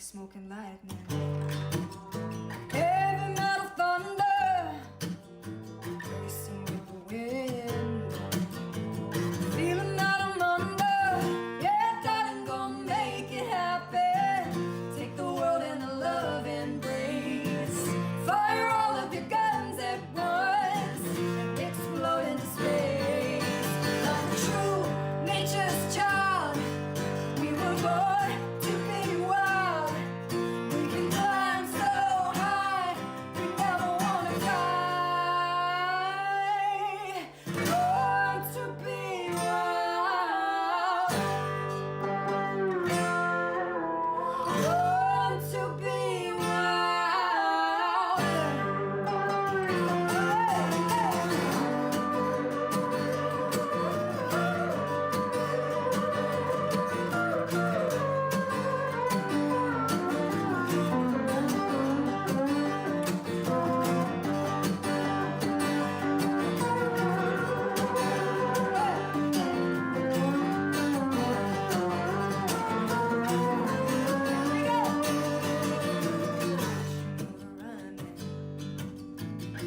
smoking lightning. Heavy metal thunder, racing with the wind. Feeling that I'm under, yeah, darling, gonna make it happen. Take the world in a love embrace. Fire all of your guns at once and explode into space. Like a true nature's child, we were born to be wild. We can climb so high, we never wanna die. Born to be wild. Born to be wild.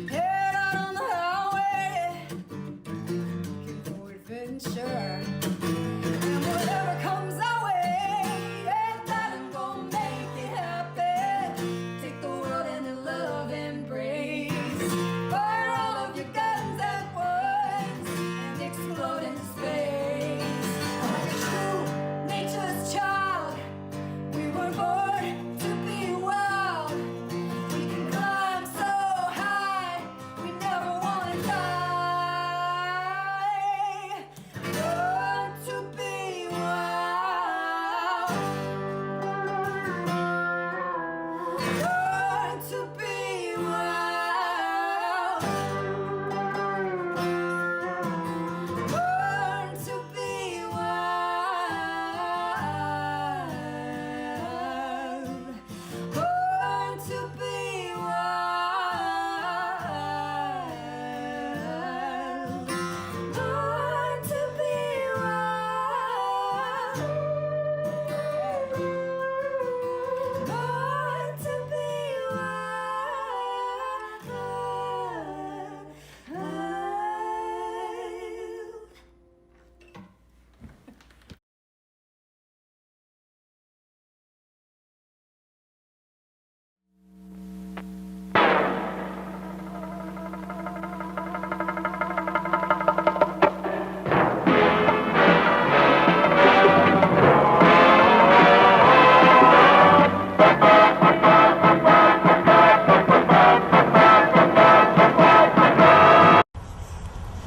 Head out on the highway, looking for adventure. And whatever comes our way, yeah, darling, gonna make it happen. Take the world in a love embrace. Fire all of your guns at once and explode into space. Like a true nature's child, we were born to be wild. We can climb so high, we never wanna die. Born to be wild. Born to be wild. Born to be wild. Born to be wild. Born to be wild. Born to be wild.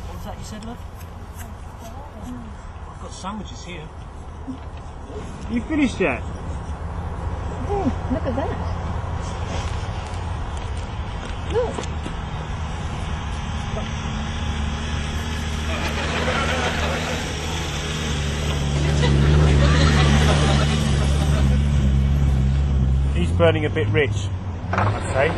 What's that you said, love? I've got sandwiches here. You finished yet? Oh, look at that. Look. He's burning a bit rich, I'd say.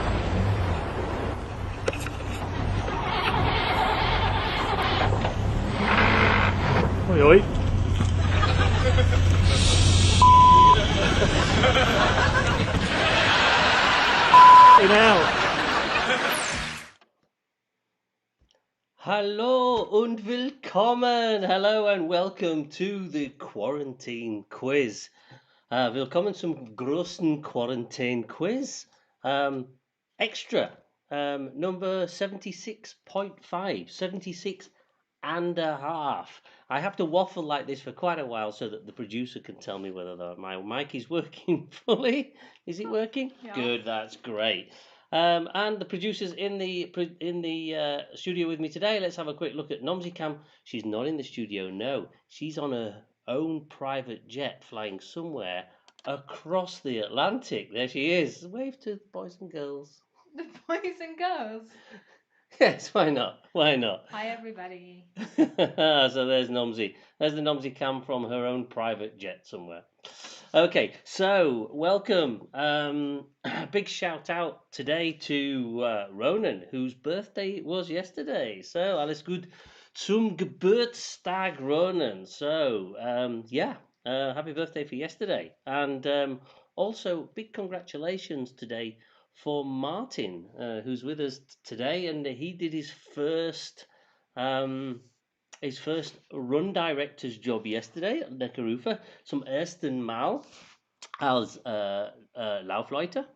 Oi, oi. Out. Hallo und willkommen. Hello and welcome to the quarantine quiz. Willkommen zum großen Quarantine quiz. Extra. Number 76.5. 76 and a half. I have to waffle like this for quite a while so that the producer can tell me whether my mic is working fully. Is it working? Yeah. Good, that's great. And the producer's in the studio with me today. Let's have a quick look at Nomsy Cam. She's not in the studio, no. She's on her own private jet flying somewhere across the Atlantic. There she is. Wave to the boys and girls. The boys and girls. Yes, why not? Why not? Hi, everybody. So there's Nomsy. There's the Nomsy Cam from her own private jet somewhere. Okay, so welcome. Big shout out today to Ronan, whose birthday it was yesterday. So alles gut zum Geburtstag, Ronan. So yeah, happy birthday for yesterday. And also, big congratulations today for Martin, who's with us today, and he did his first run director's job yesterday at Neckarufer, zum ersten Mal als Laufleiter.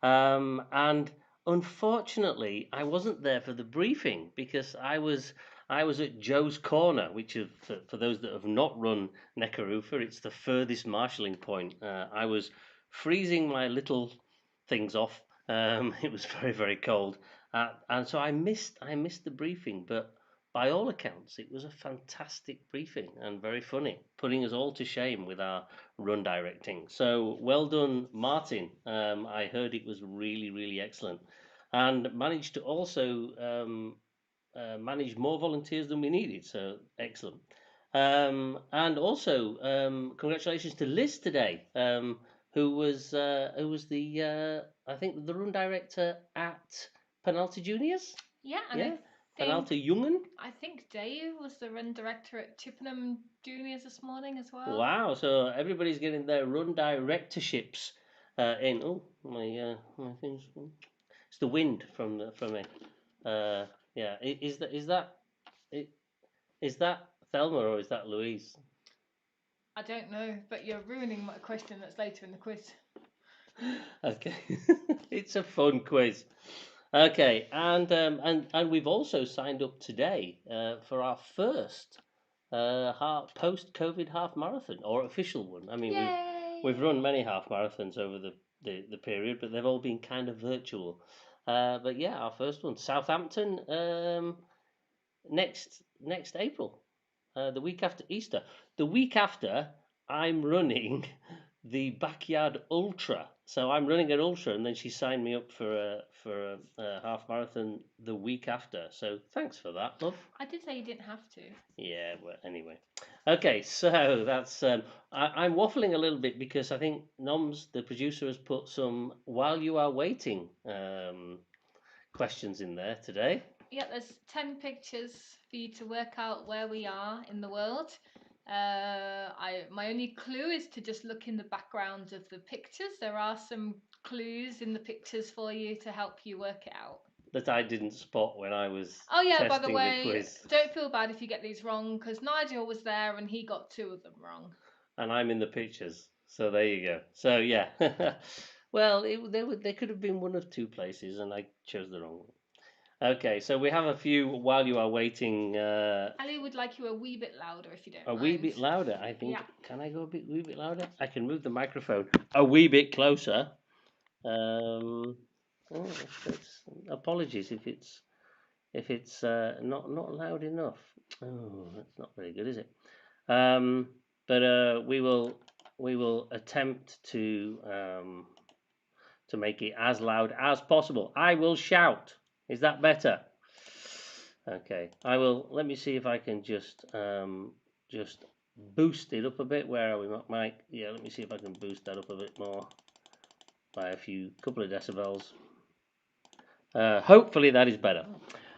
And unfortunately, I wasn't there for the briefing because I was at Joe's Corner, which is, for those that have not run Neckarufer, it's the furthest marshalling point. I was freezing my little things off. It was very, very cold, and so I missed the briefing. But by all accounts, it was a fantastic briefing and very funny, putting us all to shame with our run directing. So well done, Martin. I heard it was really, really excellent, and managed to also manage more volunteers than we needed. So excellent. And also, congratulations to Liz today, who was the I think the run director at Penalty Juniors. Yeah, and Yeah, Penalty Jungen. I think Dave was the run director at Chippenham Juniors this morning as well. Wow! So everybody's getting their run directorships in. Oh, my things. It's the wind from it. Yeah, is that Thelma or is that Louise? I don't know, but you're ruining my question that's later in the quiz. Okay, it's a fun quiz. Okay, and we've also signed up today for our first post-COVID half marathon or official one. I mean, Yay! we've run many half marathons over the period, but they've all been kind of virtual. But yeah, our first one, Southampton, next April, the week after Easter. The week after, I'm running the backyard ultra. So I'm running an ultra, and then she signed me up for a half marathon the week after. So thanks for that, love. I did say you didn't have to. Yeah, well, anyway. Okay, so that's I'm waffling a little bit because I think Noms, the producer, has put some while you are waiting questions in there today. Yeah, there's 10 pictures for you to work out where we are in the world. My only clue is to just look in the background of the pictures. There are some clues in the pictures for you to help you work it out. That I didn't spot when I was Oh yeah, testing by the way, quiz. don't feel bad if you get these wrong, because Nigel was there and he got 2 of them wrong. And I'm in the pictures, so there you go. So yeah, well, there could have been one of two places, and I chose the wrong one. Okay, so we have a few while you are waiting. Ali would like you a wee bit louder if you don't A mind. wee bit louder, I think. Yeah. Can I go wee bit louder? I can move the microphone a wee bit closer. Apologies if it's not loud enough. Oh, that's not very good, is it? But we will attempt to make it as loud as possible. I will shout. Is that better? Okay. I will. Let me see if I can just boost it up a bit. Where are we, Mike? Yeah. Let me see if I can boost that up a bit more by a couple of decibels. Hopefully that is better.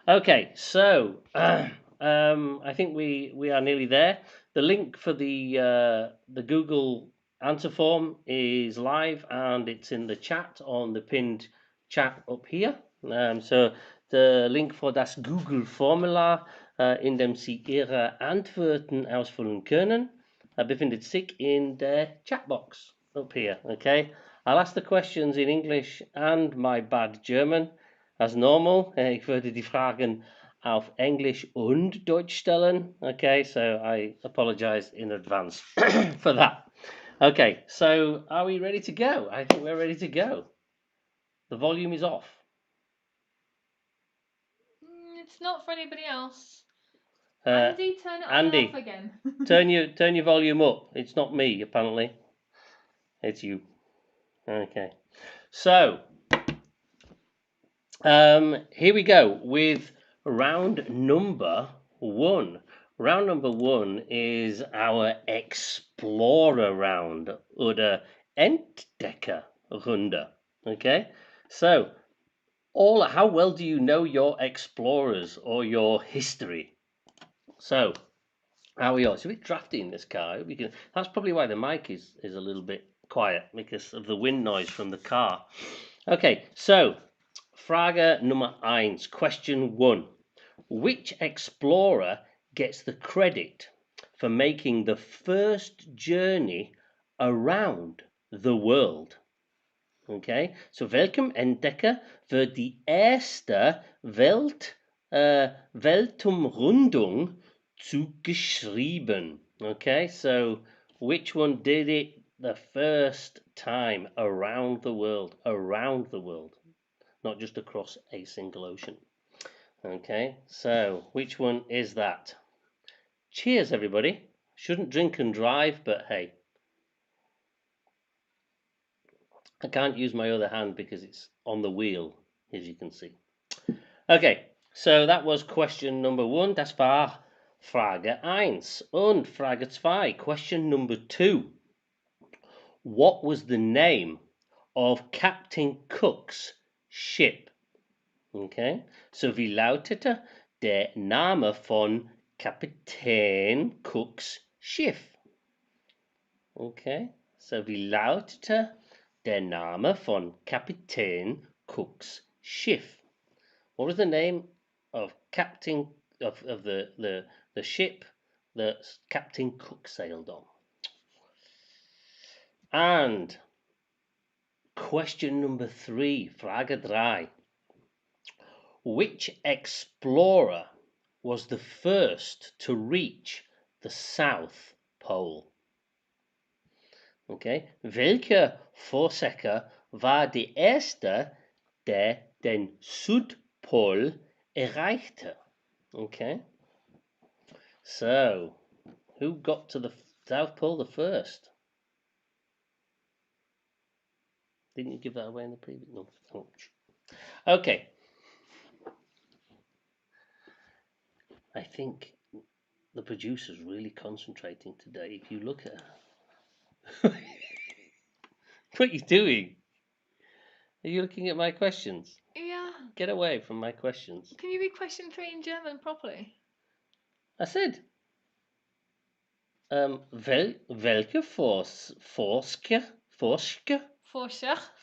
Okay, so I think we are nearly there. The link for the Google answer form is live and it's in the chat on the pinned chat up here. So the link for das Google Formular, in dem Sie Ihre Antworten ausfüllen können, befindet sich in der Chatbox up here. Okay, I'll ask the questions in English and my bad German. As normal, ich würde die Fragen auf Englisch und Deutsch stellen. Okay, so I apologize in advance for that. Okay, so are we ready to go? I think we're ready to go. The volume is off. It's not for anybody else. Uh, Andy, turn it Andy, on and off again. turn your volume up. It's not me, apparently. It's you. Okay. So, here we go with round number 1. Round number 1 is our Explorer round, oder Entdeckerrunde. Okay, so how well do you know your explorers or your history? So, how are we all? It's a bit drafty in this car. That's probably why the mic is a little bit quiet because of the wind noise from the car. Okay, so Frage Nummer 1, question 1. Which explorer gets the credit for making the first journey around the world? Okay, so welchem Entdecker wird die erste Weltumrundung zugeschrieben? Okay, so which one did it the first time around the world? Around the world, not just across a single ocean. Okay, so which one is that? Cheers, everybody. Shouldn't drink and drive, but hey. I can't use my other hand because it's on the wheel, as you can see. Okay, so that was question number 1. Das war Frage 1. Und Frage 2, question number 2. What was the name of Captain Cook's ship? Okay, so wie lautete der Name von Kapitän Cooks Schiff? Okay, so wie lautete der Name von Kapitän Cooks Schiff? What was the name of Captain of the ship that Captain Cook sailed on? And question number 3, Frage 3. Which explorer was the first to reach the South Pole? Okay, welcher Forsaker war der erste, der den Südpol erreichte? Okay, so who got to the South Pole the first? Didn't you give that away in the previous? No. Okay. I think the producer's really concentrating today. If you look at her. What are you doing? Are you looking at my questions? Yeah. Get away from my questions. Can you read question 3 in German properly? I said, welche Forscher? Forscher.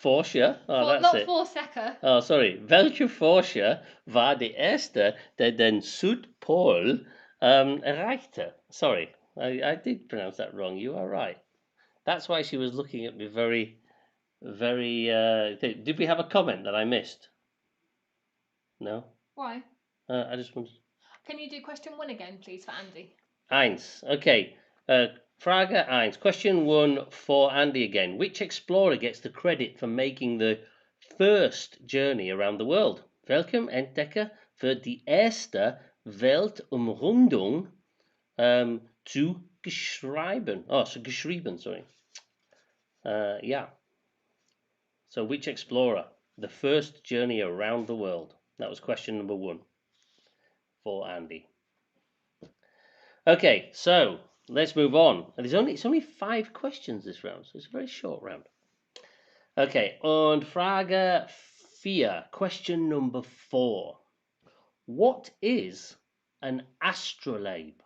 Forscher? Oh, that's Not it. Forsaker. Oh, sorry. Welcher Forscher war der erste, der den Südpol erreichte? Sorry, I did pronounce that wrong. You are right. That's why she was looking at me very, very. Did we have a comment that I missed? No? Why? I just wanted. Can you do question 1 again, please, for Andy? Eins. Okay. Frage 1. Question 1 for Andy again. Which explorer gets the credit for making the first journey around the world? Welchem Entdecker wird die erste Weltumrundung zu geschrieben? Oh, so geschrieben, sorry. Yeah. So which explorer? The first journey around the world. That was question number 1 for Andy. Okay, so let's move on. And it's only 5 questions this round, so it's a very short round. Okay, und Frage 4, question number 4. What is an astrolabe?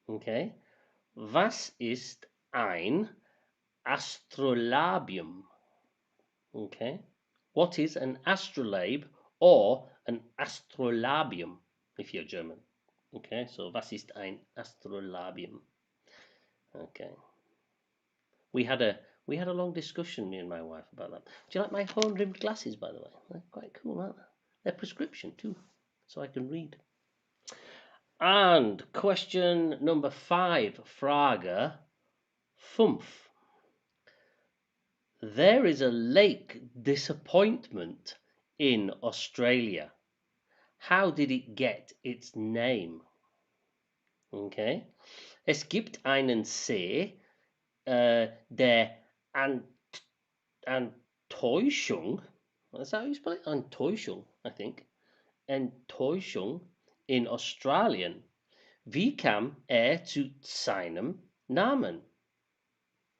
Okay, was ist ein Astrolabium? Okay, what is an astrolabe or an astrolabium if you're German? Okay, so was ist ein Astrolabium? Okay. We had a long discussion, me and my wife, about that. Do you like my horn-rimmed glasses, by the way? They're quite cool, aren't they? They're prescription too, so I can read. And question number 5, Frage 5. There is a Lake Disappointment in Australia. How did it get its name? Okay. Es gibt einen See, der Enttäuschung. Is that how you spell it? Enttäuschung, I think. Enttäuschung in Australien. Wie kam zu seinem Namen?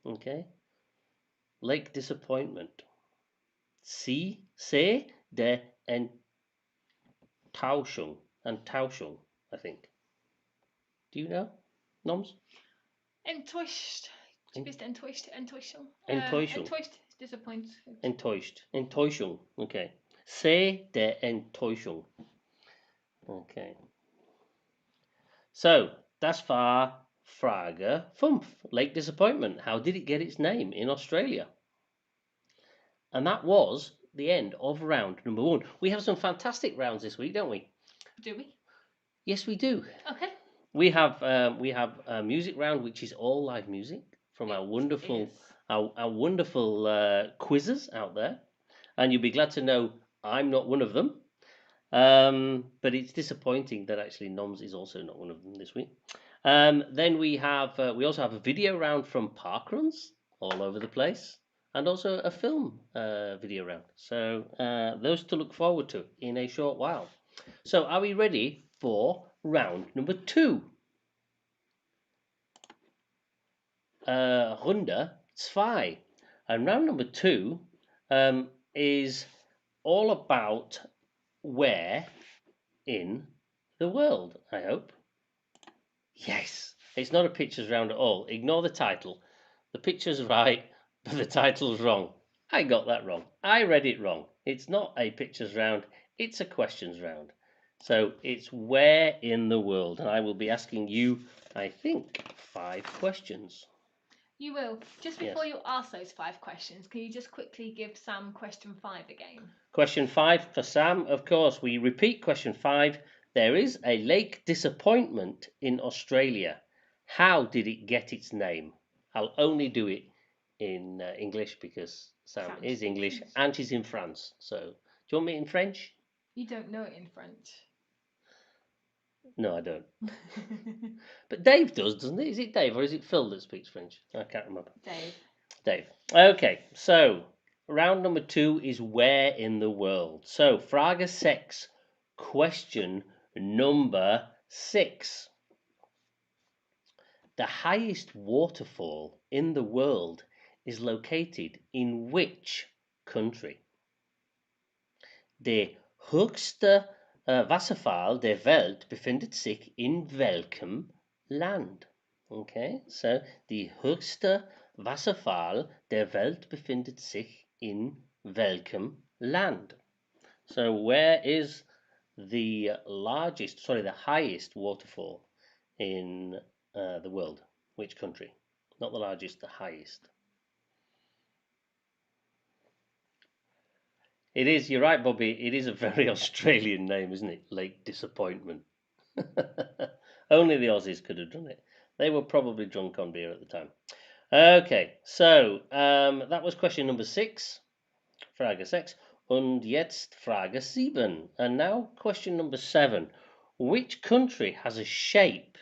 Okay. Lake Disappointment. See der Enttäuschung. Enttäuschung, I think. Do you know, Noms? Enttäuscht. Du bist enttäuscht. Enttäuschung. Enttäuschung. Enttäuscht. Disappointed. Enttäuscht. Enttäuschung. Okay. See der Enttäuschung. Okay. So, das war Frage 5. Lake Disappointment. How did it get its name in Australia? And that was the end of round number 1. We have some fantastic rounds this week, don't we? Do we? Yes, we do. Okay. We have a music round, which is all live music from our wonderful quizzes out there, and you'll be glad to know I'm not one of them. But it's disappointing that actually Noms is also not one of them this week. Then we also have a video round from parkruns all over the place, and also a film video round. So those to look forward to in a short while. So are we ready for round number 2? Runde 2. And round number 2 is all about where in the world, I hope. Yes, it's not a pictures round at all. Ignore the title. The picture's right, but the title's wrong. I got that wrong. I read it wrong. It's not a pictures round, it's a questions round. So it's where in the world, and I will be asking you, I think, 5 questions. You will. Just before Yes. you ask those 5 questions, can you just quickly give Sam question 5 again? Question 5 for Sam, of course. We repeat question 5. There is a Lake Disappointment in Australia. How did it get its name? I'll only do it in English because Sam is English and she's in France. So, do you want me in French? You don't know it in French. No, I don't. But Dave does, doesn't he? Is it Dave or is it Phil that speaks French? I can't remember. Dave. Okay, so round number 2 is where in the world. So, Frage 6, question number 6. The highest waterfall in the world is located in which country? Der höchste Wasserfall der Welt befindet sich in welchem Land? Okay, so die höchste Wasserfall der Welt befindet sich in welchem Land? So where is the highest waterfall in the world? Which country? Not the largest, the highest. It is, you're right, Bobby, it is a very Australian name, isn't it? Lake Disappointment. Only the Aussies could have done it. They were probably drunk on beer at the time. Okay, so that was question number 6, Frage 6. Und jetzt Frage 7. And now question number 7. Which country has a shape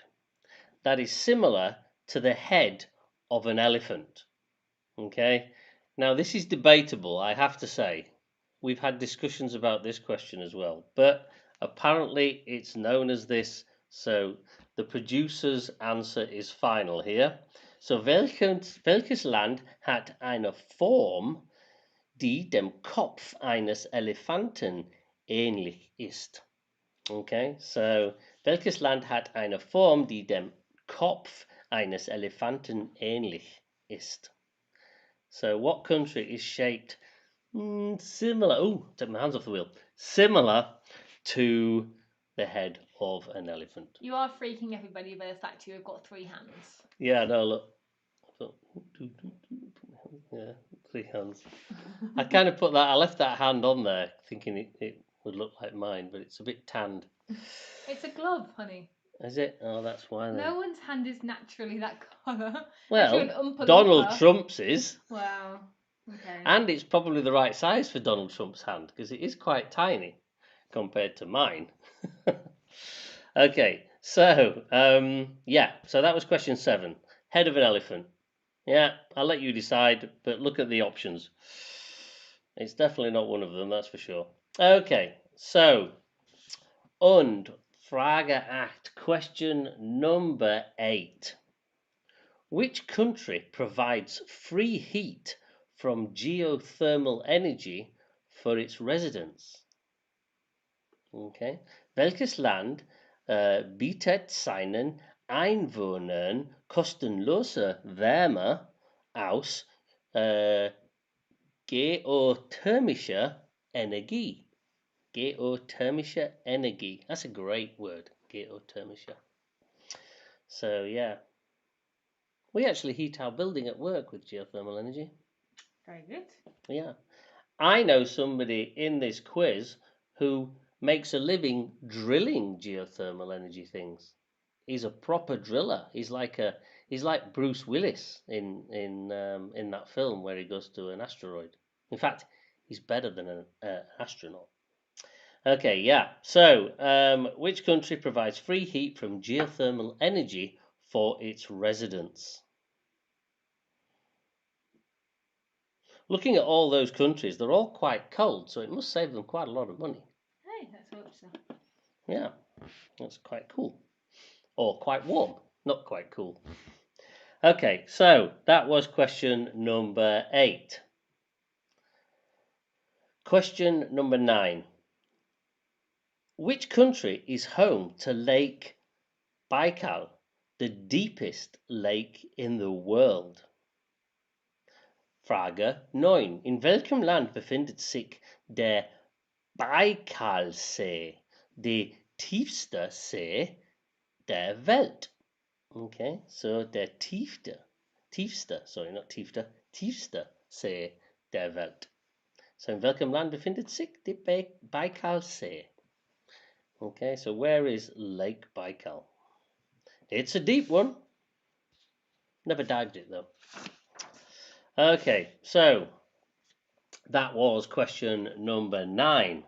that is similar to the head of an elephant? Okay, now this is debatable, I have to say. We've had discussions about this question as well, but apparently it's known as this, so the producer's answer is final here. So welches Land hat eine Form, die dem Kopf eines Elefanten ähnlich ist? Okay, so welches Land hat eine Form, die dem Kopf eines Elefanten ähnlich ist? So what country is shaped similar? Oh, take my hands off the wheel. Similar to the head of an elephant. You are freaking everybody by the fact you've got 3 hands. Yeah, no, look. Yeah, 3 hands. I kind of I left that hand on there thinking it would look like mine, but it's a bit tanned. It's a glove, honey. Is it? Oh, that's why then. No one's hand is naturally that colour. Well, Donald Trump's is. Wow. Okay. And it's probably the right size for Donald Trump's hand because it is quite tiny compared to mine. Okay, so so that was question 7. Head of an elephant. Yeah, I'll let you decide, but look at the options. It's definitely not one of them, that's for sure. Okay, so und Frage 8, question number 8. Which country provides free heat from geothermal energy for its residents? Okay. Welches Land bietet seinen Einwohnern kostenlose Wärme aus geothermischer Energie. Geothermischer Energie. That's a great word, geothermischer. So, yeah. We actually heat our building at work with geothermal energy. Very good. Yeah. I know somebody in this quiz who makes a living drilling geothermal energy things. He's a proper driller. He's like Bruce Willis in that film where he goes to an asteroid. In fact, he's better than an astronaut. Okay, yeah. So, which country provides free heat from geothermal energy for its residents? Looking at all those countries, they're all quite cold, so it must save them quite a lot of money. Hey, let's hope so. Yeah, that's quite cool. Or quite warm, not quite cool. Okay, so that was question number 8. Question number 9. Which country is home to Lake Baikal, the deepest lake in the world? Frage 9. In welchem Land befindet sich der Baikalsee, der tiefste See der Welt? Okay, so der tiefste, sorry, not tiefste, tiefste See der Welt. So in welchem Land befindet sich der Baikalsee? Okay, so where is Lake Baikal? It's a deep one. Never dived it though. Okay, so that was question number 9.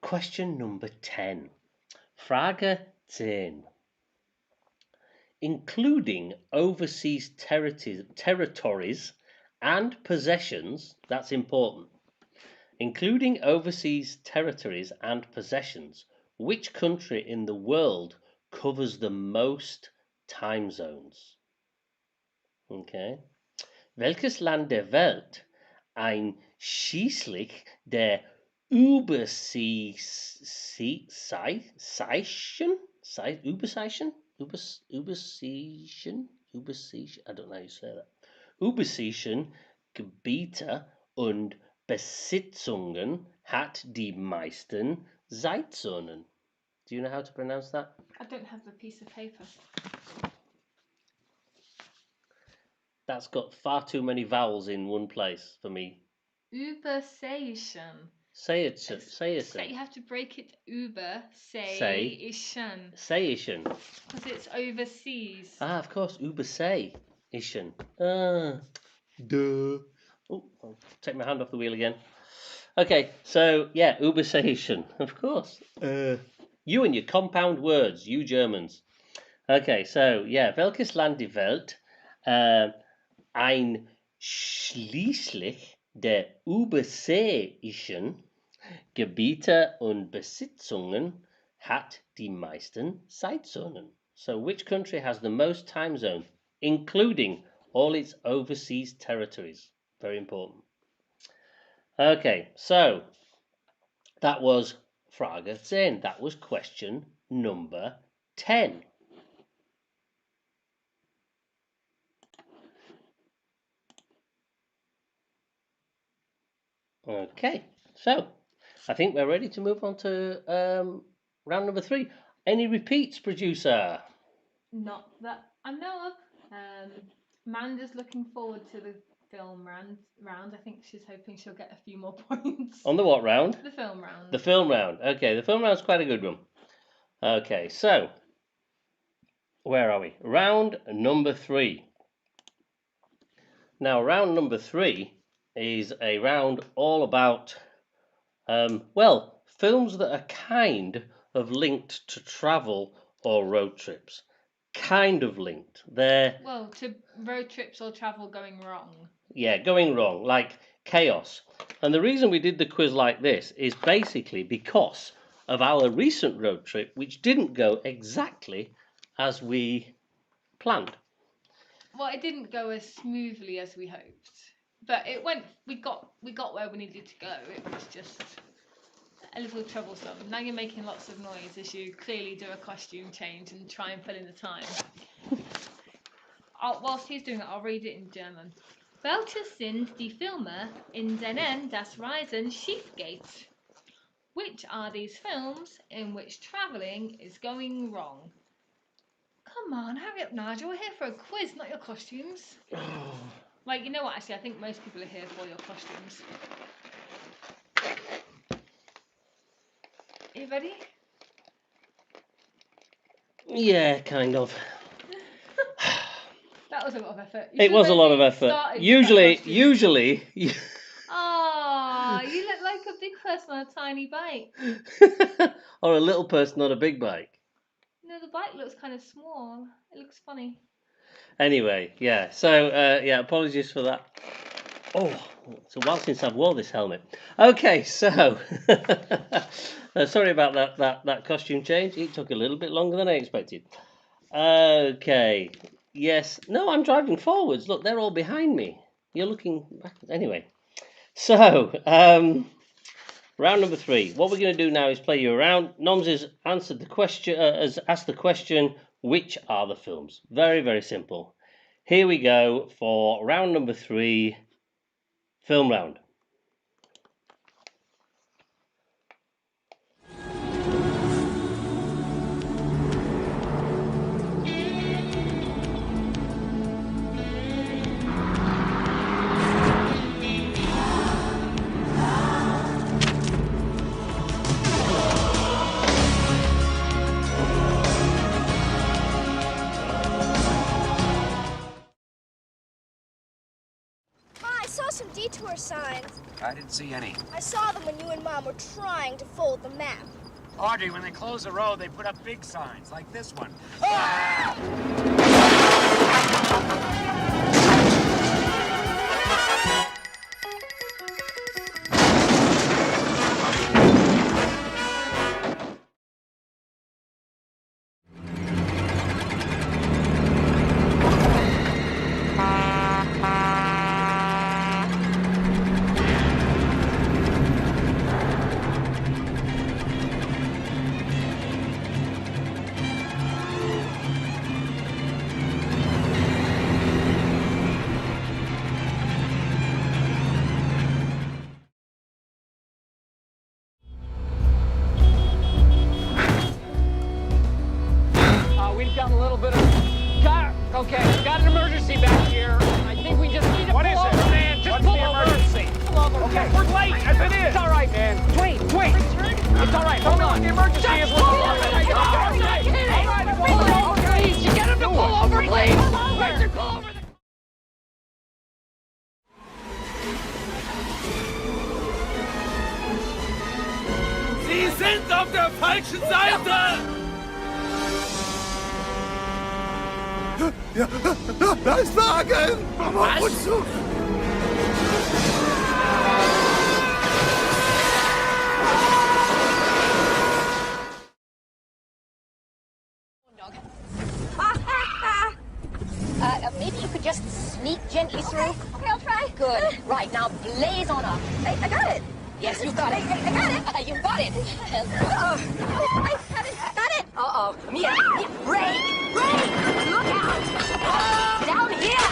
Question number 10. Frage 10. Including overseas territories and possessions, that's important. Including overseas territories and possessions, which country in the world covers the most time zones? Okay. Welches Land der Welt einschließlich der Überseeischen, I don't know how you say that. Überseeischen Gebiete und Besitzungen hat die meisten Zeitzonen. Do you know how to pronounce that? I don't have the piece of paper. That's got far too many vowels in one place for me. Überseeischen. Say it. You have to break it. Überseeischen. Seeischen. Because it's overseas. Ah, of course, Überseeischen. Duh. Oh, I'll take my hand off the wheel again. Okay, so yeah, Überseeischen, of course. You and your compound words, you Germans. Okay, so yeah, welches Land die Welt einschließlich der überseeischen Gebiete und Besitzungen hat die meisten Zeitzonen? So which country has the most time zone, including all its overseas territories? Very important. Okay, so that was Frage 10. That was question number 10. Okay, so I think we're ready to move on to round number 3. Any repeats, producer? Not that I know of. Amanda's looking forward to the film round. I think she's hoping she'll get a few more points. On the what round? The film round. The film round. Okay, the film round's quite a good one. Okay, so where are we? Round number 3. Now, round number 3 is a round all about, films that are kind of linked to travel or road trips. Kind of linked. They're to road trips or travel going wrong. Yeah, going wrong, like chaos. And the reason we did the quiz like this is basically because of our recent road trip, which didn't go exactly as we planned. Well, it didn't go as smoothly as we hoped, but it went. We got where we needed to go. It was just a little troublesome. Now you're making lots of noise as you clearly do a costume change and try and fill in the time. Whilst he's doing it, I'll read it in German. Welche sind die Filme, in denen das Reisen schief geht? Which are these films in which travelling is going wrong? Come on, hurry up, Nigel. We're here for a quiz, not your costumes. Like, you know what, actually, I think most people are here for your costumes. Are you ready? Yeah, kind of. That was a lot of effort. It was a lot of effort. Usually. Ah, you look like a big person on a tiny bike. Or a little person on a big bike. No, the bike looks kind of small. It looks funny. Anyway, yeah. So, apologies for that. Oh, it's a while since I've worn this helmet. Okay, so sorry about that costume change. It took a little bit longer than I expected. Okay. Yes. No, I'm driving forwards. Look, they're all behind me. You're looking backwards. Anyway. So, round number 3. What we're going to do now is play you around. Noms has answered the question, has asked the question, which are the films? Very, very simple. Here we go for round number 3, film round. I saw some detour signs. I didn't see any. I saw them when you and Mom were trying to fold the map. Audrey, when they close the road, they put up big signs, like this one. We've got a little bit of... Got an emergency back here. I think we just need to What pull is it, over. man? Just What's pull the over. emergency? Pull over. Okay, we're late, as it is. It's all right, man. Wait. It's all right. Hold on. The emergency is Pull over. I'm not kidding. All right, Pull over, please. You get him to pull over, please. Richard, pull over. Sie sind auf der falschen Seite! Ja, da ist Wagen! Was? Maybe you could just sneak gently through. Okay, I'll try. Good. Right, now blaze on up. I got it. Yes, you got it. I got it. You got it. I got it. Uh-oh. Mia, break! Look out! Down here!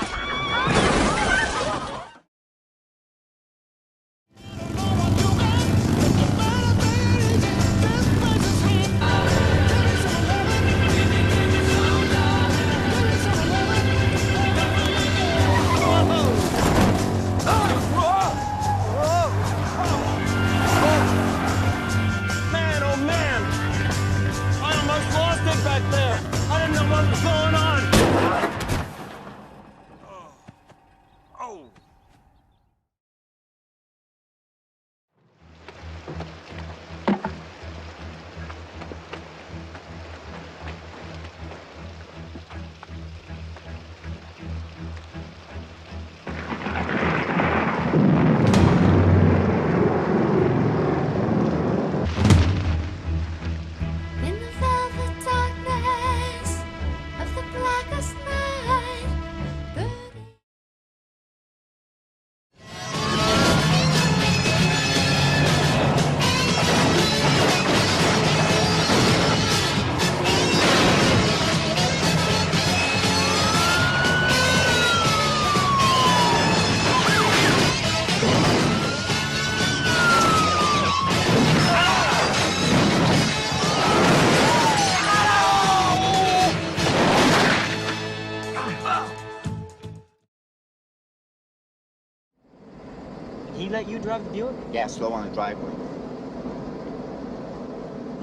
Man, oh man! I almost lost it back there! let you drive the Buick? Yeah, slow on the driveway.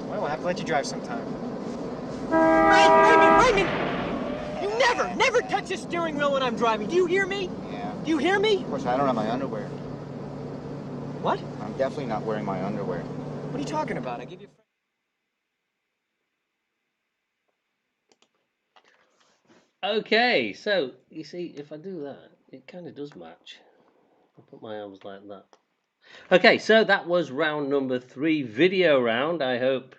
Well, we'll have to let you drive sometime. Raymond! You never touch the steering wheel when I'm driving. Do you hear me? Yeah. Do you hear me? Of course, I don't have my underwear. What? I'm definitely not wearing my underwear. What are you talking about? I give you... Okay, so you see, if I do that, it kind of does match. I'll put my arms like that. Okay, so that was round number 3, video round. I hope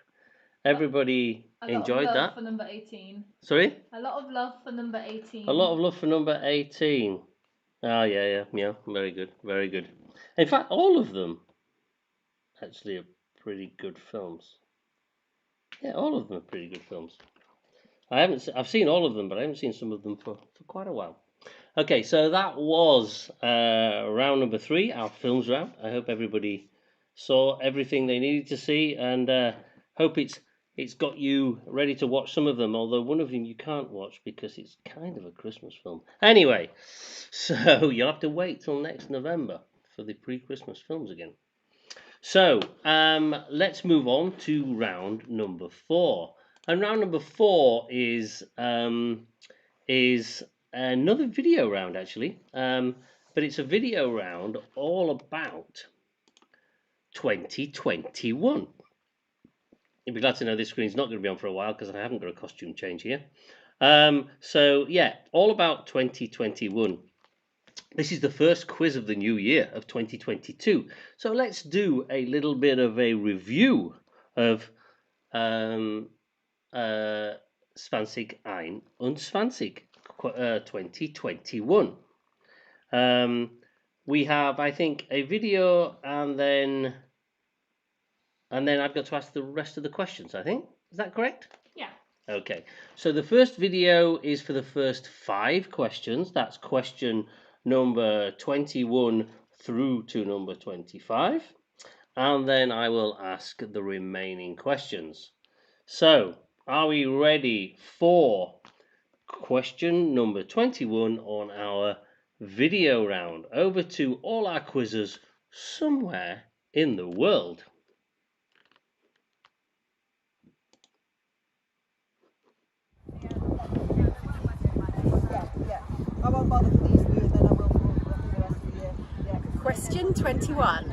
everybody enjoyed love that. For number 18. Sorry? A lot of love for number 18. A lot of love for number 18. Oh, yeah. Very good, very good. In fact, all of them actually are pretty good films. Yeah, all of them are pretty good films. I've seen all of them, but I haven't seen some of them for quite a while. Okay, so that was round number 3, our films round. I hope everybody saw everything they needed to see, and hope it's got you ready to watch some of them. Although one of them you can't watch because it's kind of a Christmas film. Anyway, so you'll have to wait till next November for the pre-Christmas films again. So let's move on to round number 4. And round number 4 is another video round, actually. But it's a video round all about 2021. You'll be glad to know this screen's not going to be on for a while because I haven't got a costume change here. So yeah, all about 2021. This is the first quiz of the new year of 2022. So let's do a little bit of a review of 2021. We have, I think, a video, and then I've got to ask the rest of the questions, I think. Is that correct? Yeah. Okay. So the first video is for the first 5 questions. That's question number 21 through to number 25. And then I will ask the remaining questions. So, are we ready for question number 21 on our video round? Over to all our quizzes somewhere in the world. I won't bother for these food, then I will for the rest of the year. Yeah. Question 21.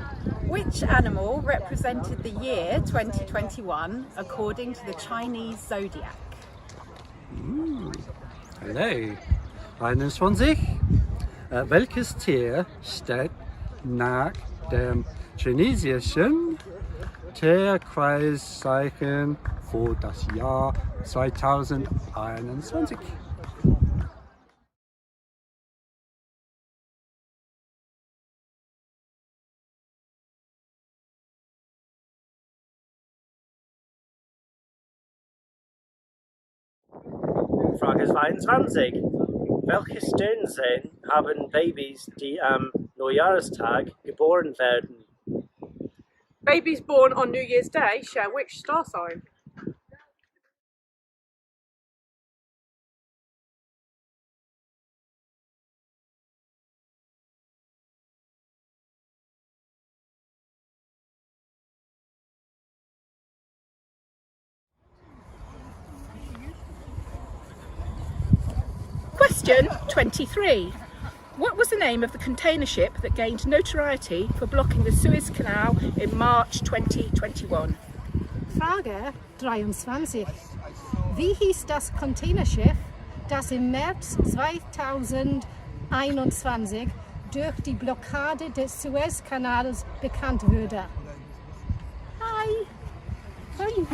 Which animal represented the year 2021 according to the Chinese zodiac? Hallo, 21. Welches Tier steht nach dem chinesischen Tierkreiszeichen für das Jahr 2021? Frage 22. Welche Sternzeichen haben Babys, die am Neujahrstag geboren werden? Babies born on New Year's Day share which star sign? Question 23. What was the name of the container ship that gained notoriety for blocking the Suez Canal in March 2021? Frage 23. Wie hieß das Containerschiff, das im März 2021 durch die Blockade des Suezkanals bekannt wurde? Hi. Hi.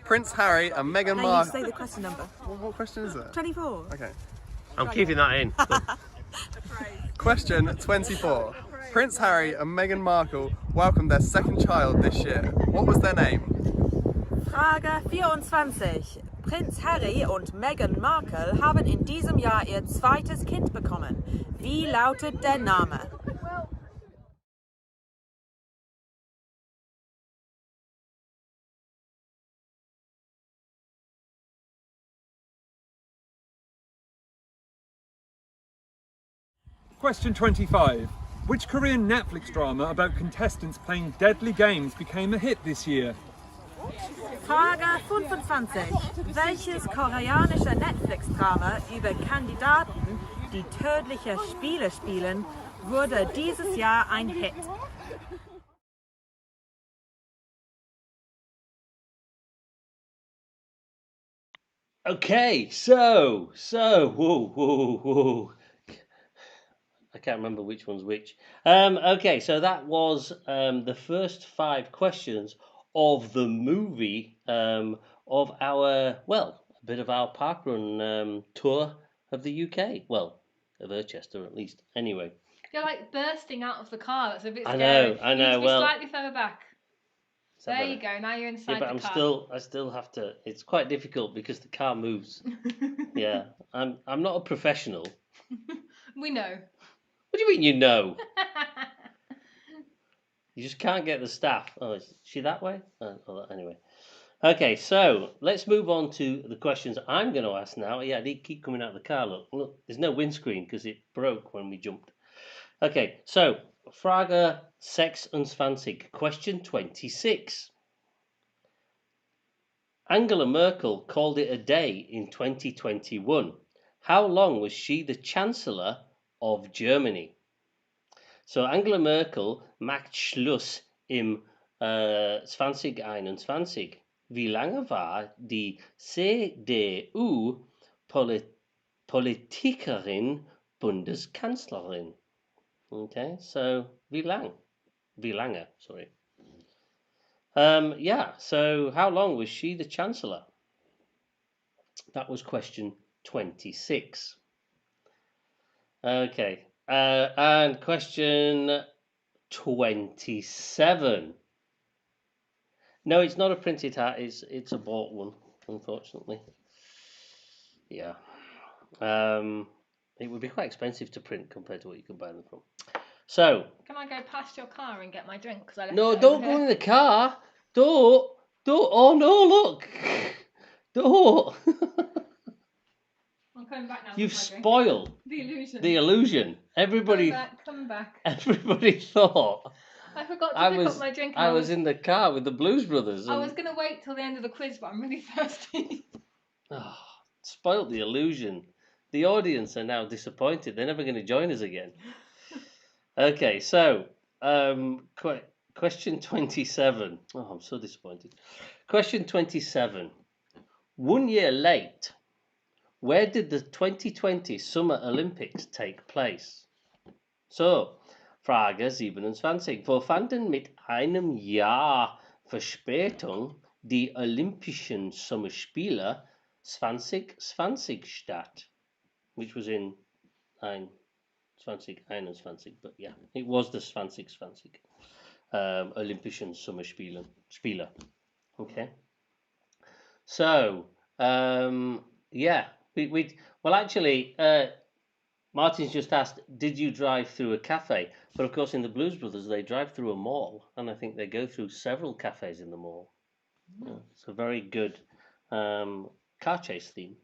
Prince Harry and Meghan Markle. I need to say the question number. What question is it? 24. Okay. I'm keeping that in. Question 24. Prince Harry and Meghan Markle welcomed their second child this year. What was their name? Frage 24. Prinz Harry und Meghan Markle haben in diesem Jahr ihr zweites Kind bekommen. Wie lautet der Name? Question 25. Which Korean Netflix drama about contestants playing deadly games became a hit this year? Frage 25. Welches koreanische Netflix-Drama über Kandidaten, die tödliche Spiele spielen, wurde dieses Jahr ein Hit? Okay, so, whoa. I can't remember which one's which. Okay, so that was the first 5 questions of the movie of our, well, a bit of our parkrun tour of the UK. Well, of Irchester at least. Anyway. You're like bursting out of the car. That's a bit I scary. know. You need to be well, slightly further back. There better? you go. Now you're inside but the car. I still have to. It's quite difficult because the car moves. Yeah, I'm not a professional. We know. What do you mean you know? You just can't get the staff. Oh, is she that way? Anyway. Okay, so let's move on to the questions I'm going to ask now. Yeah, they keep coming out of the car. Look, there's no windscreen because it broke when we jumped. Okay, so Frage 26, question 26. Angela Merkel called it a day in 2021. How long was she the Chancellor of Germany? So Angela Merkel macht Schluss im 2021. Wie lange war die CDU-Politikerin Bundeskanzlerin? Okay, so wie lange, sorry. Yeah, so how long was she the Chancellor? That was question 26. Okay, and question 27. No, it's not a printed hat. It's a bought one, unfortunately. Yeah. It would be quite expensive to print compared to what you can buy them from. So. Can I go past your car and get my drink? Because I left No, it don't over go here. in the car. Don't. Oh no! Look. Don't. I'm coming back now. You've with my drink. spoiled the illusion. The illusion. Everybody. Come back. Everybody thought I forgot to pick up my drink. And I was in the car with the Blues Brothers. I was going to wait till the end of the quiz, but I'm really thirsty. Oh, spoiled the illusion. The audience are now disappointed. They're never going to join us again. Okay, so question 27. Oh, I'm so disappointed. Question 27. 1 year late, where did the 2020 Summer Olympics take place? So, Frage 27. Wo fanden mit einem Jahr Verspätung die Olympischen Sommerspiele 2020 statt? Which was in 2021, but yeah, it was the 2020 Olympischen Sommerspiele. Okay. So, yeah, well, actually, Martin's just asked, did you drive through a cafe? But of course, in the Blues Brothers, they drive through a mall, and I think they go through several cafes in the mall. Yeah, it's a very good car chase theme.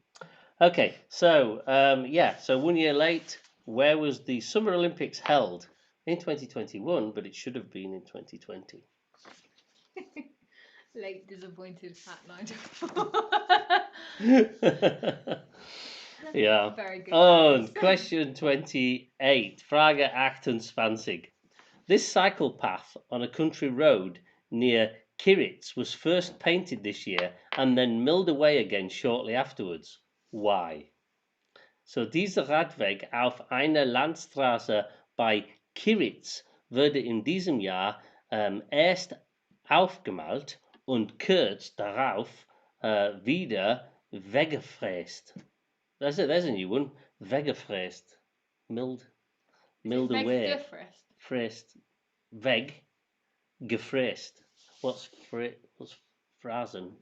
Okay, so yeah, so 1 year late, where was the Summer Olympics held? In 2021, but it should have been in 2020. Late, disappointed, fat Nigel. Yeah. Very good. Oh, question 28. Frage 28. This cycle path on a country road near Kiritz was first painted this year and then milled away again shortly afterwards. Why? So dieser Radweg auf einer Landstraße bei Kiritz wurde in diesem Jahr erst aufgemalt und kurz darauf wieder weggefräst. There's a new one. Weggefräst. Milled away. Fräst. Weg. Gefräst. What's phrasen?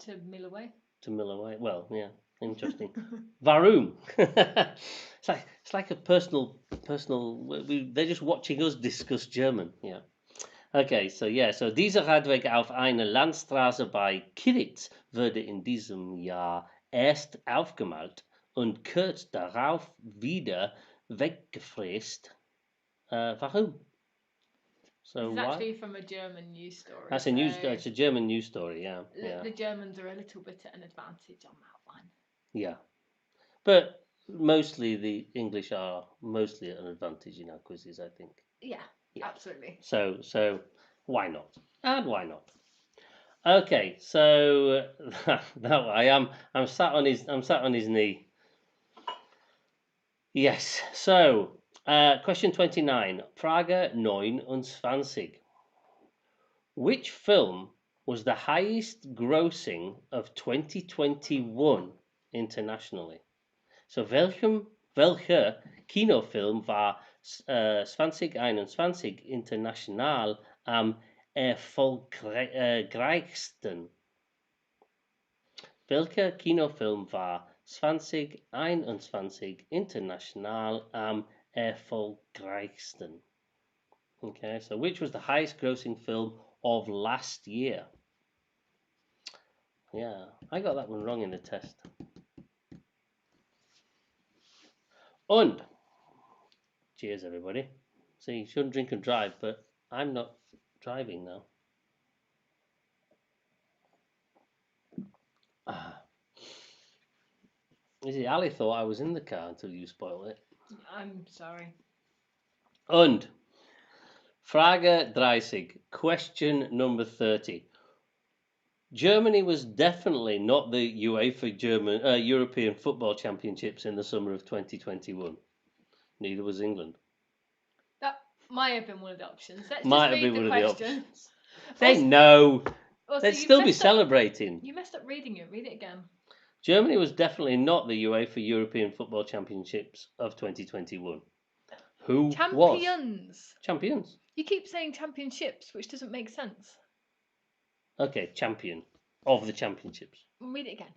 To mill away. to mill away. Well, yeah, interesting. Varoom. It's like a personal. They're just watching us discuss German. Yeah. Okay, so yeah, so dieser Radweg auf einer Landstraße bei Kiritz wurde in diesem Jahr erst aufgemalt und kurz darauf wieder weggefräst. Warum? So This is why? actually from a German news story. That's a news. It's a German news story. Yeah, yeah, The Germans are a little bit at an advantage on that one. yeah. But mostly the English are mostly at an advantage in our quizzes, I think. Yeah, absolutely. So why not? And why not? Okay, so that I'm sat on his knee. Yes. So question 29. Frage 29. Which film was the highest grossing of 2021 internationally? So welcher Kinofilm war 2021 international am erfolgreichsten? Welcher Kinofilm war 2021 international am erfolgreichsten? Okay, so which was the highest grossing film of last year? Yeah, I got that one wrong in the test. Und cheers, everybody. See, you shouldn't drink and drive, but I'm not driving now. You see, Ali thought I was in the car until you spoiled it. I'm sorry. Und Frage 30, question number 30. Germany was definitely not the UEFA European Football Championships in the summer of 2021. Neither was England. That might have been one of the options. Let's Might just have read been the one of the question. options. They know. Also, They'd you still be messed up- celebrating. You messed up reading it. Read it again. Germany was definitely not the UEFA European Football Championships of 2021. Who was? Champions. Champions. You keep saying championships, which doesn't make sense. Okay, champion of the championships. Read it again.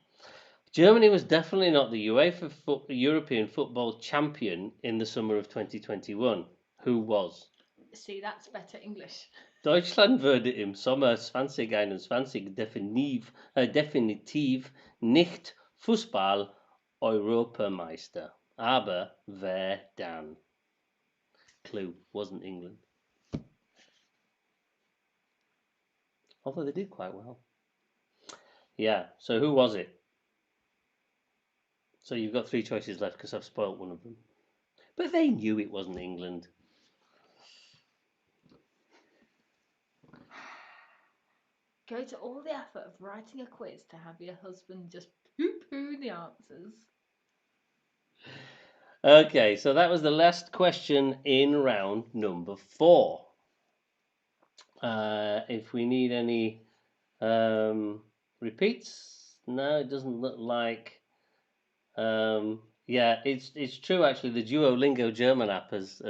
Germany was definitely not the UEFA European Football Champion in the summer of 2021. Who was? See, that's better English. Deutschland würde im Sommer 2021 definitiv nicht Fußball-Europameister. Aber wer dann? Clue, wasn't England. Although they did quite well. Yeah, so who was it? So you've got three choices left because I've spoilt one of them. But they knew it wasn't England. Go to all the effort of writing a quiz to have your husband just poo-poo the answers. Okay, so that was the last question in round number 4. If we need any repeats, no, it doesn't look like. Yeah, it's true actually. The Duolingo German app has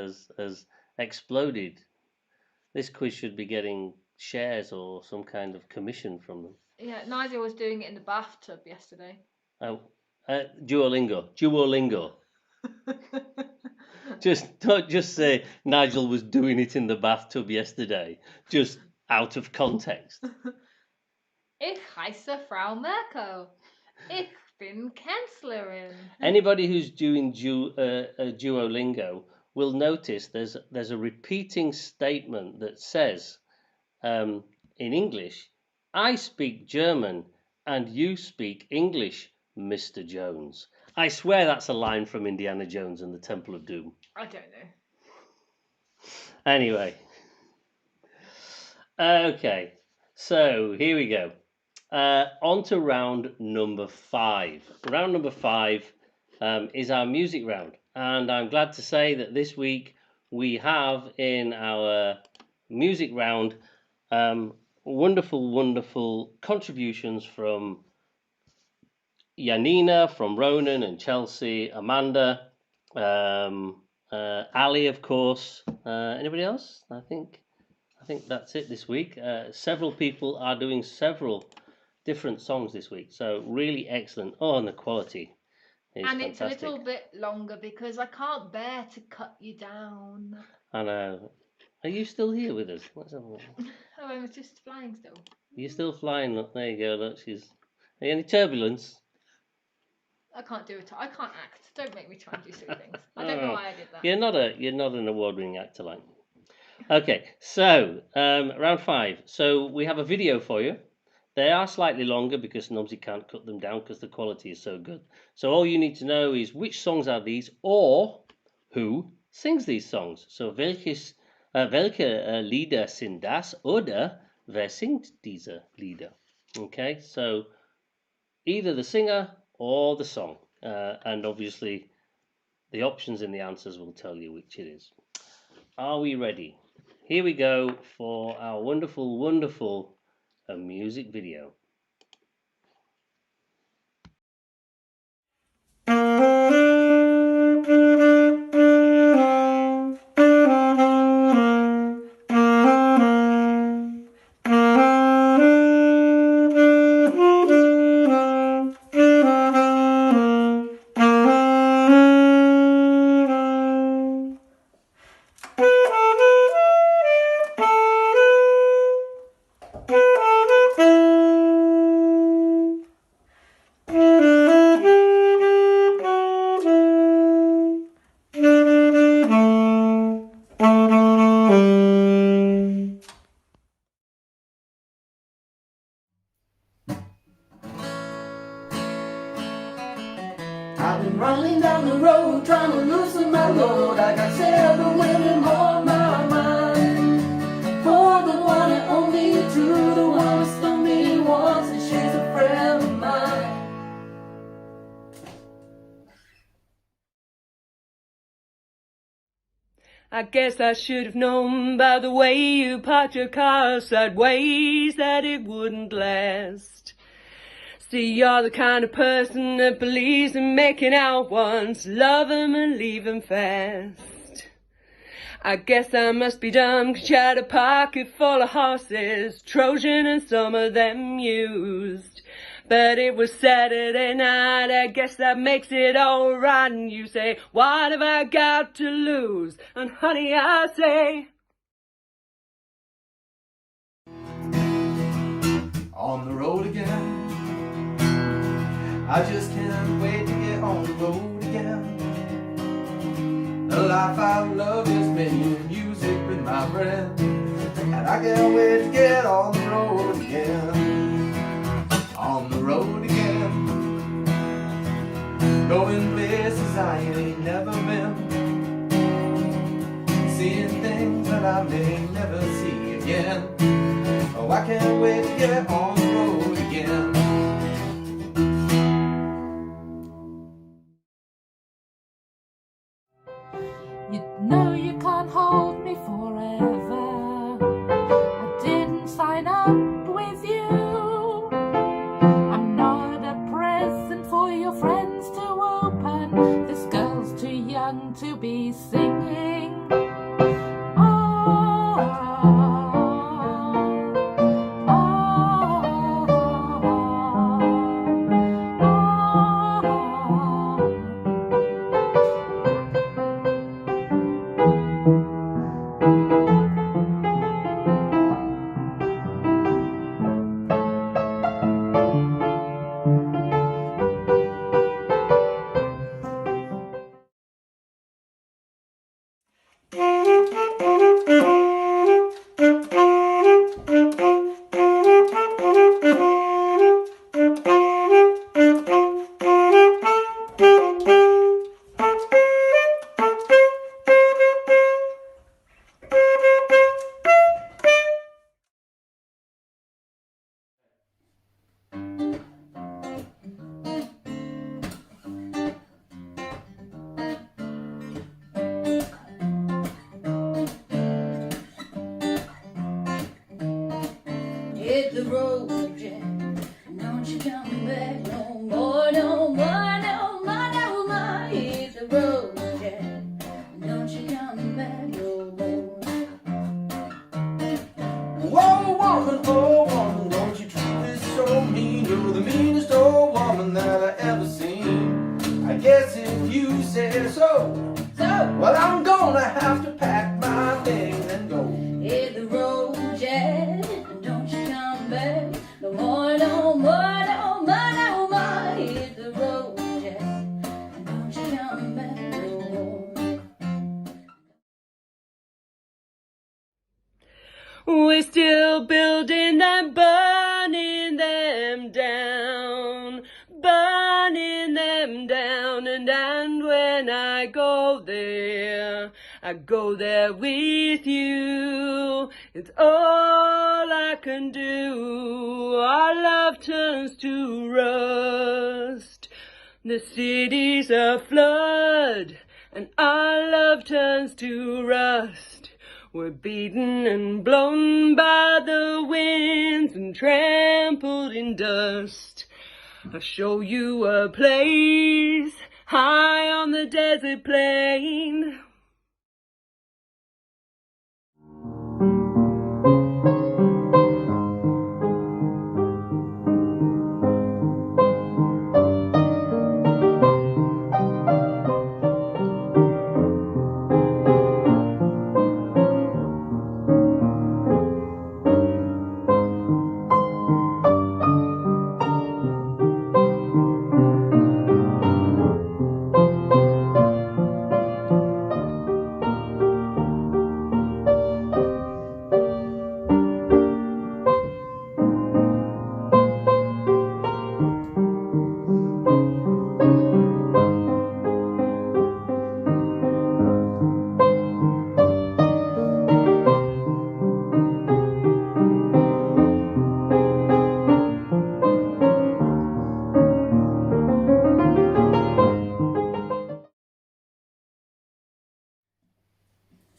exploded. This quiz should be getting shares or some kind of commission from them. Yeah, Nigel was doing it in the bathtub yesterday. Oh, Duolingo. Don't just say Nigel was doing it in the bathtub yesterday, just out of context. Ich heiße Frau Merkel. Ich bin Kanzlerin. Anybody who's doing Duolingo will notice there's a repeating statement that says, in English, I speak German and you speak English, Mr. Jones. I swear that's a line from Indiana Jones and the Temple of Doom. I don't know. Anyway. Okay, so here we go. On to round number 5. Round number 5 is our music round. And I'm glad to say that this week we have in our music round wonderful, wonderful contributions from Janina, from Ronan and Chelsea, Amanda, Ali, of course. Anybody else? I think that's it this week. Several people are doing several different songs this week. So really excellent. Oh, and the quality is and fantastic. it's a little bit longer because I can't bear to cut you down. I know. Are you still here with us? Let's have a look. Oh, I was just flying still. You're still flying. Look, there you go. Look, she's. Are you any turbulence? I can't do it. I can't act. Don't make me try and do silly things. I don't know why I did that. You're not an award-winning actor like me. Okay, so round 5. So we have a video for you. They are slightly longer because Nomsy can't cut them down because the quality is so good. So all you need to know is which songs are these or who sings these songs. So welche Lieder sind das oder wer singt diese Lieder? Okay, so either the singer or the song. And obviously the options in the answers will tell you which it is. Are we ready? Here we go for our wonderful, wonderful music video. I've been running down the road trying to loosen my load. I got 7 women on my mind. For the one and only two, the one who stung me once, and she's a friend of mine. I guess I should have known by the way you parked your car sideways that it wouldn't last. See, you're the kind of person that believes in making out once, love 'em and leave 'em fast. I guess I must be dumb, 'cause you had a pocket full of horses, Trojan and some of them used. But it was Saturday night, I guess that makes it alright. And you say, what have I got to lose? And honey, I say, on the road again. I just can't wait to get on the road again. The life I love is making music with my friends, and I can't wait to get on the road again. On the road again, going places I ain't never been, seeing things that I may never see again. Oh, I can't wait to get on the road again. You know you can't hold me forever. I didn't sign up with you. I'm not a present for your friends to open. This girl's too young to be singing. Hit the road, Jack. Don't you come back no more, no more, no more, no more. Hit the road, Jack. Don't you come back no more. Whoa, woman, don't you treat this so mean. them down, burning them down, and when I go there with you. It's all I can do. Our love turns to rust. The city's a flood, and our love turns to rust. We're beaten and blown by the winds and trampled in dust. I'll show you a place high on the desert plain.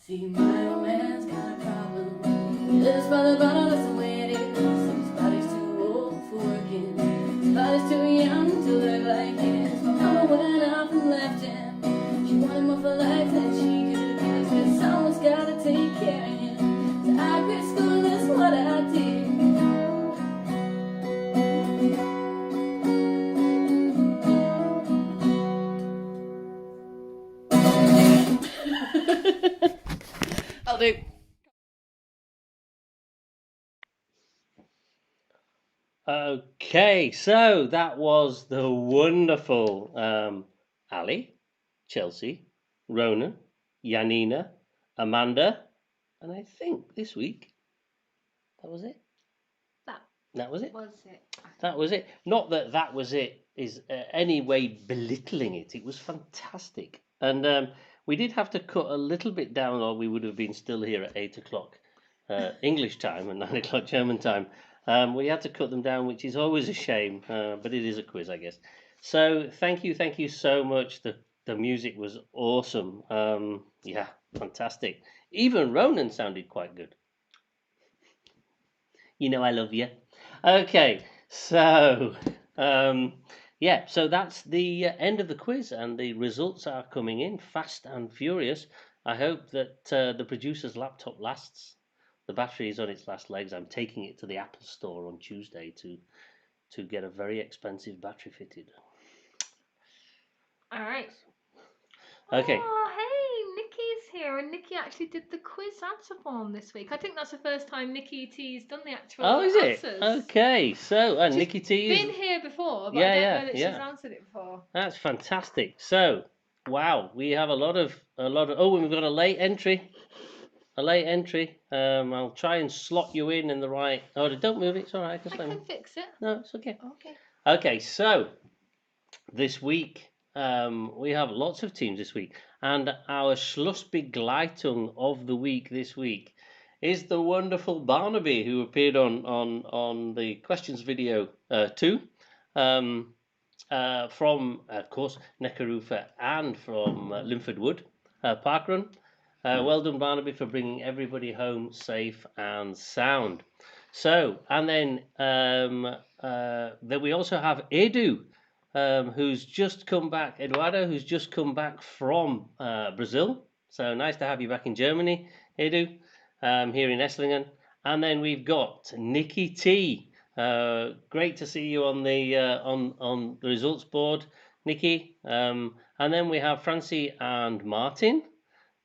See, my old man's got a problem. Just by the bottle, that's the way it is. His body's too old for working. His body's too young to look like his. My mama went off and left him. She wanted more for life than she could give. Cause someone's gotta take care of him. So I quit school, that's what I did. I'll do. Okay, so that was the wonderful Ali, Chelsea, Ronan, Janina, Amanda, and I think this week that was it. That was it. That was it. Not that that was it is any way belittling it. It was fantastic. And we did have to cut a little bit down, or we would have been still here at 8 o'clock English time and 9 o'clock German time. We had to cut them down, which is always a shame, but it is a quiz, I guess. So thank you so much. The music was awesome. Yeah, fantastic. Even Ronan sounded quite good. You know I love you. Okay, so yeah, so that's the end of the quiz, and the results are coming in fast and furious. I hope that the producer's laptop lasts. The battery is on its last legs. I'm taking it to the Apple store on Tuesday to get a very expensive battery fitted. All right. Okay. Oh, hey, Nikki's here, and Nikki actually did the quiz answer form this week. I think that's the first time Nikki T's done the actual Oh, is it? answers. Okay, so She's Nikki T is been here before, but Yeah, I don't yeah, know that yeah. she's answered it before. That's fantastic. So, wow, we have a lot of. Oh, and we've got a late entry. A late entry. I'll try and slot you in the right. Oh, don't move it. It's all right. I can fix it. No, it's okay. Okay. Okay, so this week we have lots of teams this week, and our Schlussbegleitung of the week this week is the wonderful Barnaby, who appeared on the questions video too. From, of course, Neckarufa and from Linford Wood Parkrun. Well done, Barnaby, for bringing everybody home safe and sound. So, and then we also have Edu, who's just come back, Eduardo, who's just come back from Brazil. So nice to have you back in Germany, Edu, here in Esslingen. And then we've got Nikki T. Great to see you on the results board, Nikki. And then we have Francie and Martin,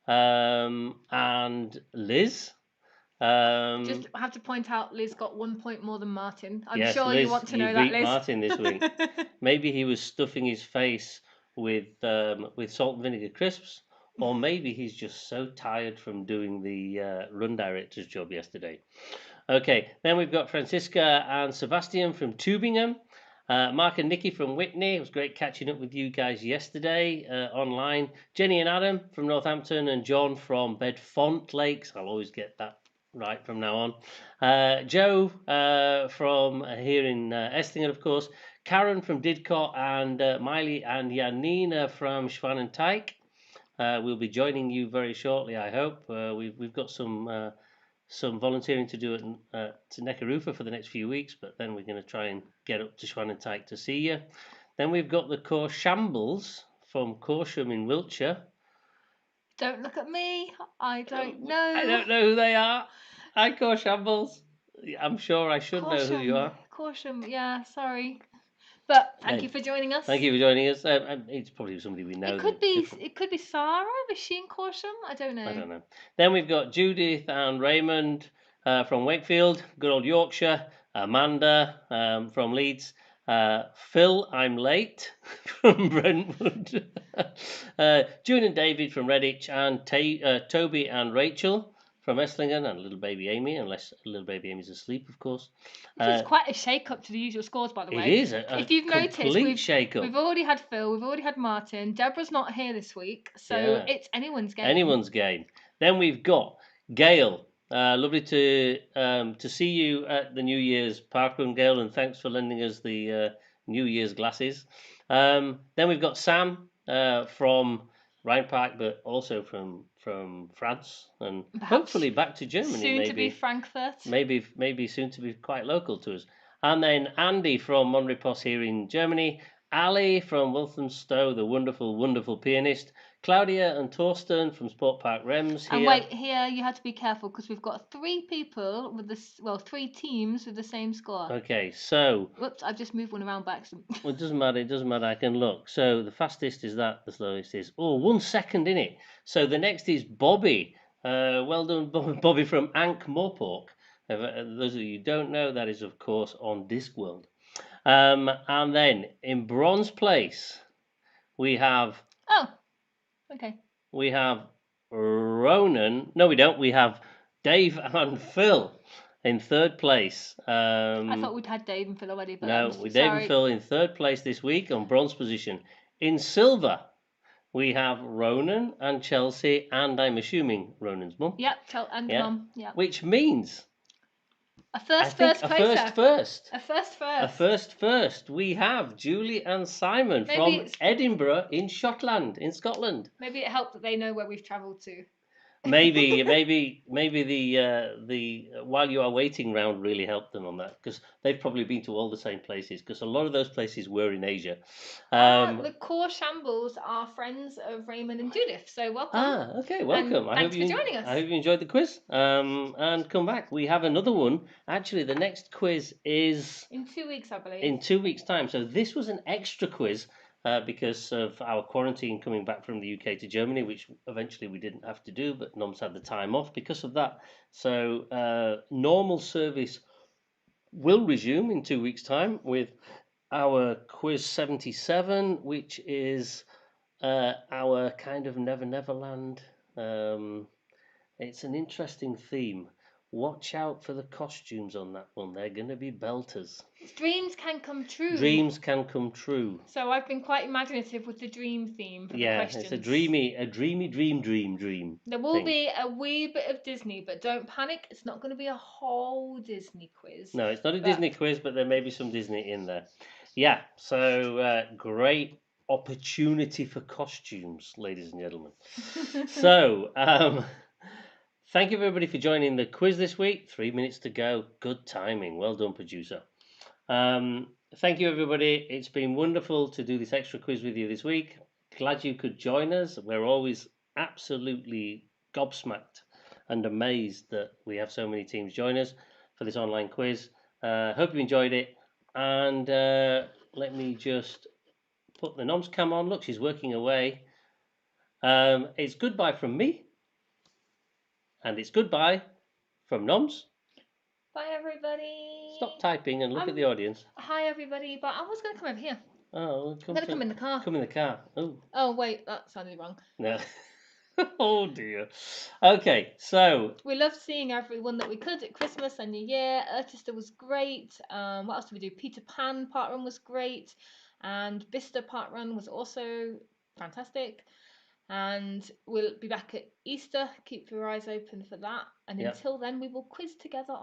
and Liz. Just have to point out, Liz got 1 point more than Martin. I'm Yes, sure Liz, you want to know that, beat Liz. Martin this week. Maybe he was stuffing his face with salt and vinegar crisps, or maybe he's just so tired from doing the run director's job yesterday. Okay, then we've got Francisca and Sebastian from Tübingen. Mark and Nikki from Whitney. It was great catching up with you guys yesterday online. Jenny and Adam from Northampton, and John from Bedfont Lakes. I'll always get that right from now on. Joe from here in Esslingen, of course. Karen from Didcot, and Miley and Janina from Schwanenteich. We'll be joining you very shortly, I hope. We've got some volunteering to do to Neckarufa for the next few weeks, but then we're going to try and get up to Schwanenteich to see you. Then we've got the Core Shambles from Corsham in Wiltshire. Don't look at me. I don't know. I don't know who they are. Hi, Core Shambles. I'm sure I should know who you are. Corsham, yeah, sorry. But thank you for joining us. Thank you for joining us. It's probably somebody we know. It could be Sarah. Is she in Corsham? I don't know. I don't know. Then we've got Judith and Raymond from Wakefield, good old Yorkshire. Amanda from Leeds. Phil, I'm late from Brentwood. June and David from Redditch, and Toby and Rachel from Esslingen, and little baby Amy, unless little baby Amy's asleep, of course. This is quite a shake-up to the usual scores, by the way. It is if you've noticed, shake-up. We've already had Phil, we've already had Martin. Deborah's not here this week, so it's anyone's game. Anyone's game. Then we've got Gail. Lovely to see you at the New Year's parkrun, Gail, and thanks for lending us the New Year's glasses. Then we've got Sam from Rhine Park, but also from France, and perhaps hopefully back to Germany. Soon to be Frankfurt. Maybe soon to be quite local to us. And then Andy from Monrepos here in Germany. Ali from Walthamstow, the wonderful, wonderful pianist. Claudia and Torsten from Sport Park Rems here. And wait, here you had to be careful because we've got 3 people with three teams with the same score. Okay, so. Whoops, I've just moved one around by accident. Well, it doesn't matter, I can look. So the fastest is that, the slowest is. Oh, 1 second in it. So the next is Bobby. Well done, Bobby from Ankh Morpork. Those of you who don't know, that is, of course, on Discworld. And then in bronze place, we have. Oh, okay. We have Ronan. No, we don't. We have Dave and Phil in third place. I thought we'd had Dave and Phil already, but no, we Dave and Phil in third place this week on bronze position. In silver, we have Ronan and Chelsea, and I'm assuming Ronan's mum. Yep, and mum. Yeah. Which means. A first first. We have Julie and Simon from Edinburgh in Scotland. Maybe it helped that they know where we've travelled to. maybe the while you are waiting round really helped them on that, because they've probably been to all the same places, because a lot of those places were in Asia. The Core Shambles are friends of Raymond and Judith, so welcome. Okay, welcome. Thanks for joining us. I hope you enjoyed the quiz. And come back. We have another one. Actually, the next quiz is in 2 weeks, I believe. In 2 weeks' time. So this was an extra quiz. Because of our quarantine coming back from the UK to Germany, which eventually we didn't have to do, but Noms had the time off because of that. So normal service will resume in 2 weeks' time with our quiz 77, which is our kind of Never Neverland. It's an interesting theme. Watch out for the costumes on that one. They're going to be belters. Dreams can come true. Dreams can come true. So I've been quite imaginative with the dream theme for the questions. It's a dreamy dream. There will be a wee bit of Disney, but don't panic. It's not going to be a whole Disney quiz. No, it's not a Disney quiz, but there may be some Disney in there. Yeah, so great opportunity for costumes, ladies and gentlemen. So, thank you everybody for joining the quiz this week. 3 minutes to go. Good timing. Well done, producer. Thank you everybody. It's been wonderful to do this extra quiz with you this week. Glad you could join us. We're always absolutely gobsmacked and amazed that we have so many teams join us for this online quiz. Hope you enjoyed it. And let me just put the Noms cam on. Look, she's working away. It's goodbye from me. And it's goodbye from Noms. Bye, everybody. Stop typing and look at the audience. Hi, everybody. But I was going to come over here. Oh, I'm going to come in the car. Come in the car. Oh. Oh, wait. That sounded wrong. No. Oh dear. Okay, so We loved seeing everyone that we could at Christmas and New Year. Urchester was great. What else did we do? Peter Pan parkrun was great, and Bicester parkrun was also fantastic. And we'll be back at Easter. Keep your eyes open for that. And Yep. until then, we will quiz together